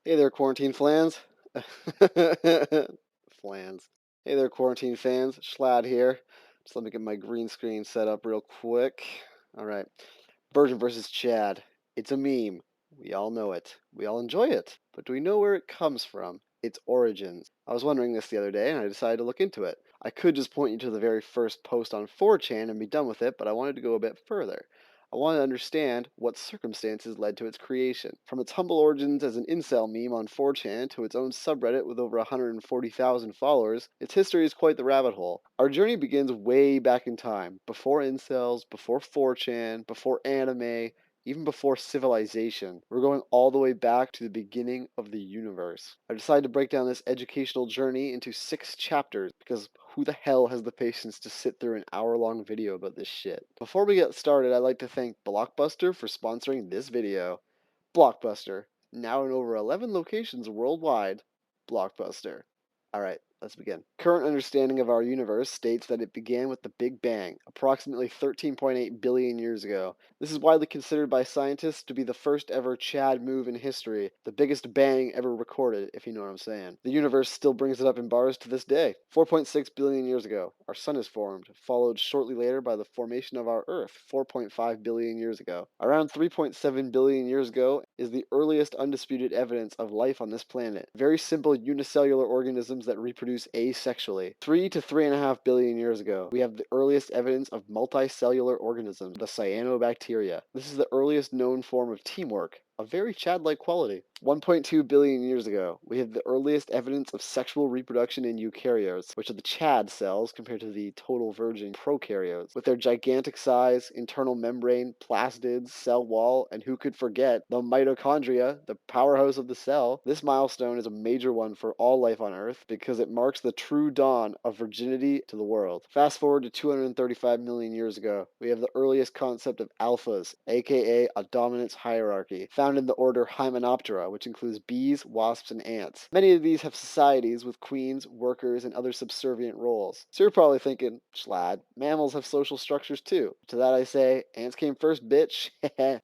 Hey there, quarantine flans. Flans. Hey there, quarantine fans. Schlad here. Just let me get my green screen set up real quick. All right. Virgin versus Chad. It's a meme. We all know it. We all enjoy it. But do we know where it comes from? Its origins. I was wondering this the other day and I decided to look into it. I could just point you to the very first post on 4chan and be done with it, but I wanted to go a bit further. I want to understand what circumstances led to its creation. From its humble origins as an incel meme on 4chan to its own subreddit with over 140,000 followers, its history is quite the rabbit hole. Our journey begins way back in time, before incels, before 4chan, before anime, even before civilization. We're going all the way back to the beginning of the universe. I decided to break down this educational journey into 6 chapters because who the hell has the patience to sit through an hour-long video about this shit? Before we get started, I'd like to thank Blockbuster for sponsoring this video. Blockbuster, now in over 11 locations worldwide. Blockbuster. Alright, let's begin. Current understanding of our universe states that it began with the Big Bang, approximately 13.8 billion years ago. This is widely considered by scientists to be the first ever Chad move in history, the biggest bang ever recorded, if you know what I'm saying. The universe still brings it up in bars to this day. 4.6 billion years ago, our sun is formed, followed shortly later by the formation of our Earth, 4.5 billion years ago. Around 3.7 billion years ago is the earliest undisputed evidence of life on this planet. Very simple unicellular organisms that reproduce asexually. 3 to 3.5 billion years ago, we have the earliest evidence of multicellular organisms, the cyanobacteria. This is the earliest known form of teamwork, a very Chad-like quality. 1.2 billion years ago, we have the earliest evidence of sexual reproduction in eukaryotes, which are the Chad cells compared to the total virgin prokaryotes. With their gigantic size, internal membrane, plastids, cell wall, and who could forget the mitochondria, the powerhouse of the cell. This milestone is a major one for all life on Earth because it marks the true dawn of virginity to the world. Fast forward to 235 million years ago, we have the earliest concept of alphas, aka a dominance hierarchy, found in the order Hymenoptera, which includes bees, wasps, and ants. Many of these have societies with queens, workers, and other subservient roles. So you're probably thinking, Schlad, mammals have social structures too. To that I say, ants came first, bitch.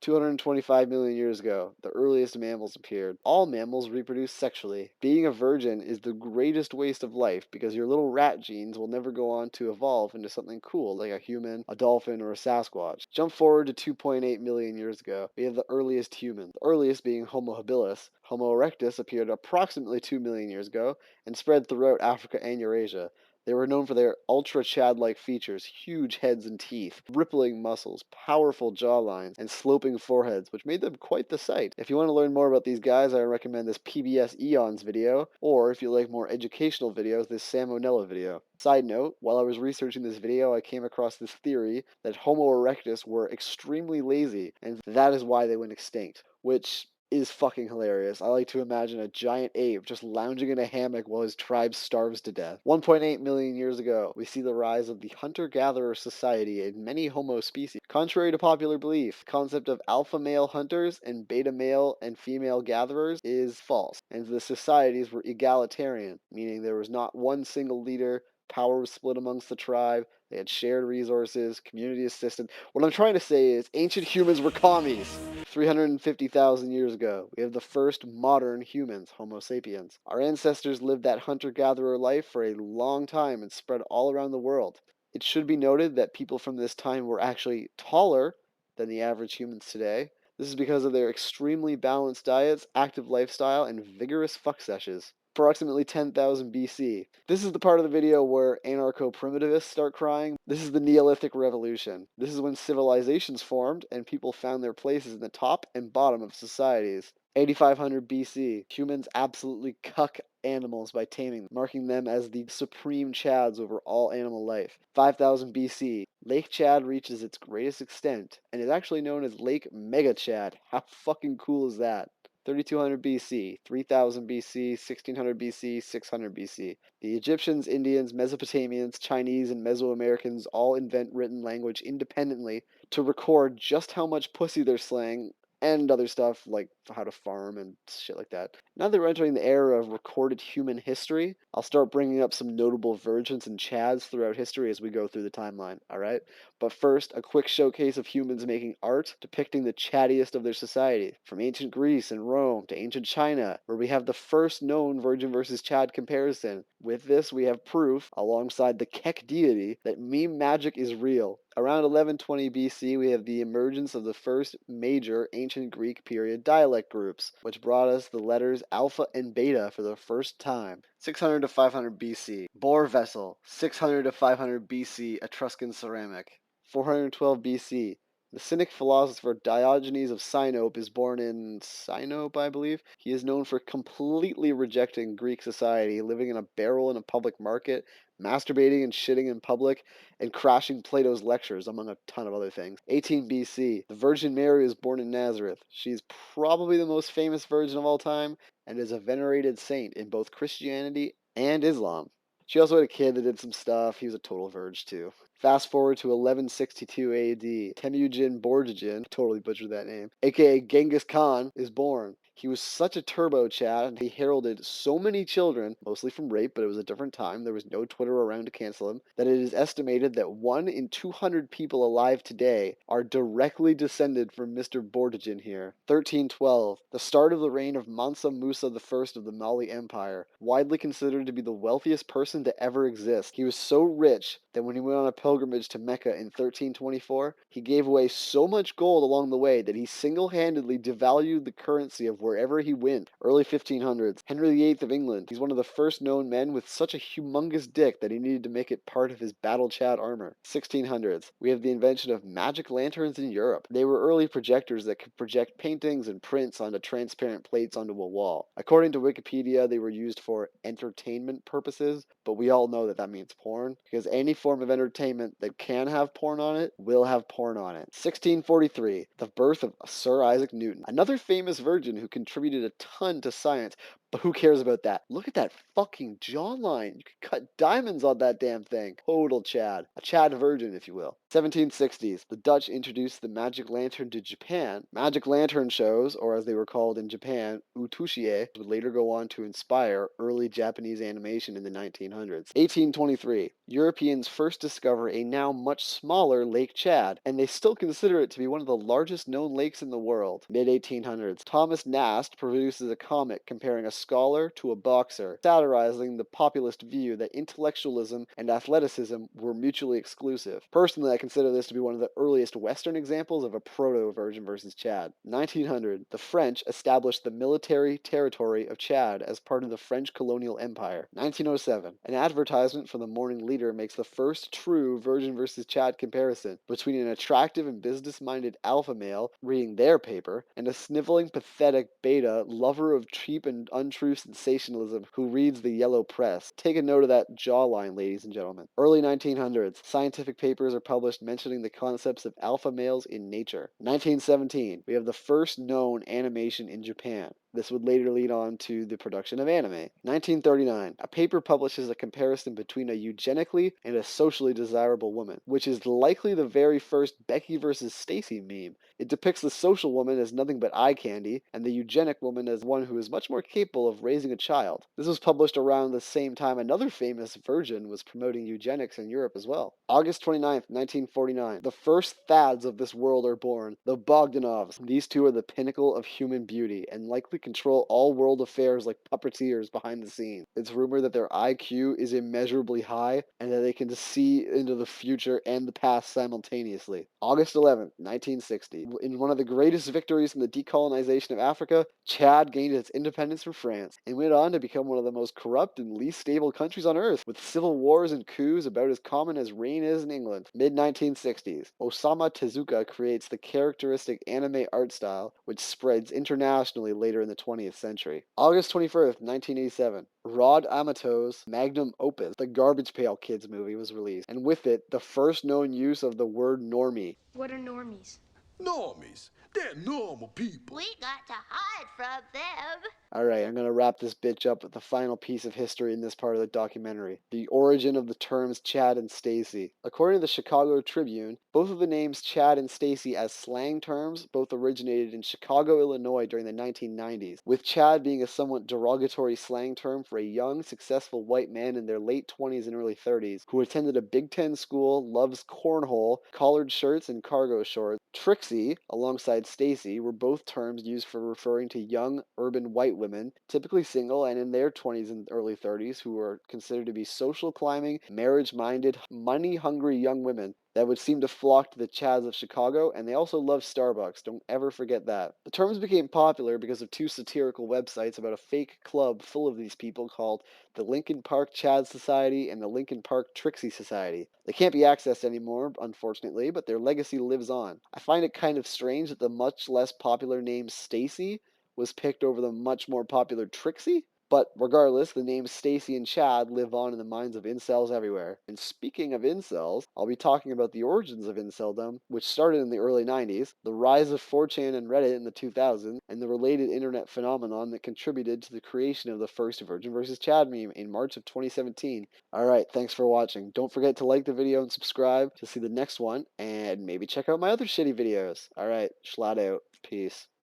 225 million years ago, the earliest mammals appeared. All mammals reproduce sexually. Being a virgin is the greatest waste of life because your little rat genes will never go on to evolve into something cool like a human, a dolphin, or a Sasquatch. Jump forward to 2.8 million years ago. We have the earliest humans, the earliest being Homo habilis. Homo erectus appeared approximately 2 million years ago and spread throughout Africa and Eurasia. They were known for their ultra Chad-like features, huge heads and teeth, rippling muscles, powerful jawlines, and sloping foreheads, which made them quite the sight. If you want to learn more about these guys, I recommend this PBS Eons video, or if you like more educational videos, this Salmonella video. Side note, while I was researching this video, I came across this theory that Homo erectus were extremely lazy, and that is why they went extinct, which is fucking hilarious. I like to imagine a giant ape just lounging in a hammock while his tribe starves to death. 1.8 million years ago, we see the rise of the hunter-gatherer society in many Homo species. Contrary to popular belief, the concept of alpha male hunters and beta male and female gatherers is false, and the societies were egalitarian, meaning there was not one single leader. Power was split amongst the tribe. They had shared resources, community assistance. What I'm trying to say is ancient humans were commies. 350,000 years ago, we have the first modern humans, Homo sapiens. Our ancestors lived that hunter-gatherer life for a long time and spread all around the world. It should be noted that people from this time were actually taller than the average humans today. This is because of their extremely balanced diets, active lifestyle, and vigorous fuck sessions. Approximately 10,000 BC. This is the part of the video where anarcho-primitivists start crying. This is the Neolithic Revolution. This is when civilizations formed and people found their places in the top and bottom of societies. 8500 BC. Humans absolutely cuck animals by taming them, marking them as the supreme Chads over all animal life. 5000 BC. Lake Chad reaches its greatest extent and is actually known as Lake Mega Chad. How fucking cool is that? 3200 BC, 3000 BC, 1600 BC, 600 BC. The Egyptians, Indians, Mesopotamians, Chinese, and Mesoamericans all invent written language independently to record just how much pussy they're slaying and other stuff like how to farm and shit like that. Now that we're entering the era of recorded human history, I'll start bringing up some notable virgins and chads throughout history as we go through the timeline, alright? But first, a quick showcase of humans making art depicting the chattiest of their society, from ancient Greece and Rome to ancient China, where we have the first known virgin versus chad comparison. With this, we have proof, alongside the Kek deity, that meme magic is real. Around 1120 BC, we have the emergence of the first major ancient Greek period dialect groups, which brought us the letters alpha and beta for the first time. 600 to 500 BC, Bohr vessel. 600 to 500 BC, Etruscan ceramic. 412 BC, the Cynic philosopher Diogenes of Sinope is born in Sinope, I believe. He is known for completely rejecting Greek society, living in a barrel in a public market, masturbating and shitting in public, and crashing Plato's lectures, among a ton of other things. 18 BC, the Virgin Mary is born in Nazareth. She is probably the most famous virgin of all time and is a venerated saint in both Christianity and Islam. She also had a kid that did some stuff. He was a total virgin too. Fast forward to 1162 AD. Temujin Borjigin, totally butchered that name, aka Genghis Khan, is born. He was such a turbo chat, and he heralded so many children, mostly from rape, but it was a different time, there was no Twitter around to cancel him, that it is estimated that 1 in 200 people alive today are directly descended from Mr. Borjigin here. 1312, the start of the reign of Mansa Musa I of the Mali Empire, widely considered to be the wealthiest person to ever exist. He was so rich that when he went on a pilgrimage to Mecca in 1324, he gave away so much gold along the way that he single-handedly devalued the currency of wherever he went. Early 1500s, Henry VIII of England. He's one of the first known men with such a humongous dick that he needed to make it part of his battle chad armor. 1600s, we have the invention of magic lanterns in Europe. They were early projectors that could project paintings and prints onto transparent plates onto a wall. According to Wikipedia, they were used for entertainment purposes, but we all know that that means porn, because any form of entertainment that can have porn on it will have porn on it. 1643, the birth of Sir Isaac Newton, another famous virgin who contributed a ton to science, but who cares about that? Look at that fucking jawline. You could cut diamonds on that damn thing. Total chad. A chad virgin, if you will. 1760s, the Dutch introduced the magic lantern to Japan. Magic lantern shows, or as they were called in Japan, utushie, would later go on to inspire early Japanese animation in the 1900s. 1823, Europeans first discover a now much smaller Lake Chad, and they still consider it to be one of the largest known lakes in the world. Mid-1800s, Thomas Nast produces a comic comparing a scholar to a boxer, satirizing the populist view that intellectualism and athleticism were mutually exclusive. Personally, I consider this to be one of the earliest Western examples of a proto-virgin versus Chad. 1900, the French established the military territory of Chad as part of the French colonial empire. 1907, an advertisement for the Morning Leader makes the first true virgin versus Chad comparison between an attractive and business-minded alpha male reading their paper and a sniveling, pathetic beta lover of cheap and untrue sensationalism who reads the yellow press. Take a note of that jawline, ladies and gentlemen. Early 1900s, scientific papers are published mentioning the concepts of alpha males in nature. 1917, we have the first known animation in Japan. This would later lead on to the production of anime. 1939, a paper publishes a comparison between a eugenically and a socially desirable woman, which is likely the very first Becky versus Stacy meme. It depicts the social woman as nothing but eye candy, and the eugenic woman as one who is much more capable of raising a child. This was published around the same time another famous virgin was promoting eugenics in Europe as well. August 29th, 1949, the first Thads of this world are born, the Bogdanovs. These two are the pinnacle of human beauty, and likely control all world affairs like puppeteers behind the scenes. It's rumored that their IQ is immeasurably high, and that they can see into the future and the past simultaneously. August 11th, 1960. In one of the greatest victories in the decolonization of Africa, Chad gained its independence from France, and went on to become one of the most corrupt and least stable countries on earth, with civil wars and coups about as common as rain is in England. Mid-1960s, Osamu Tezuka creates the characteristic anime art style, which spreads internationally later in the 20th century. August 21st, 1987, Rod Amato's magnum opus, the Garbage Pail Kids movie, was released, and with it, the first known use of the word normie. What are normies? Normies. They're normal people. We got to hide from them. Alright, I'm gonna wrap this bitch up with the final piece of history in this part of the documentary. The origin of the terms Chad and Stacy. According to the Chicago Tribune, both of the names Chad and Stacy as slang terms both originated in Chicago, Illinois during the 1990s, with Chad being a somewhat derogatory slang term for a young, successful white man in their late 20s and early 30s who attended a Big Ten school, loves cornhole, collared shirts, and cargo shorts. Trixie, alongside Stacy, were both terms used for referring to young, urban white women, typically single and in their 20s and early 30s, who were considered to be social climbing, marriage minded, money hungry young women that would seem to flock to the Chads of Chicago, and they also loved Starbucks. Don't ever forget that. The terms became popular because of two satirical websites about a fake club full of these people called the Lincoln Park Chad Society and the Lincoln Park Trixie Society. They can't be accessed anymore, unfortunately, but their legacy lives on. I find it kind of strange that the much less popular name Stacy was picked over the much more popular Trixie. But regardless, the names Stacy and Chad live on in the minds of incels everywhere. And speaking of incels, I'll be talking about the origins of inceldom, which started in the early 90s, the rise of 4chan and Reddit in the 2000s, and the related internet phenomenon that contributed to the creation of the first Virgin vs. Chad meme in March of 2017. Alright, thanks for watching. Don't forget to like the video and subscribe to see the next one, and maybe check out my other shitty videos. Alright, Schlatt out. Peace.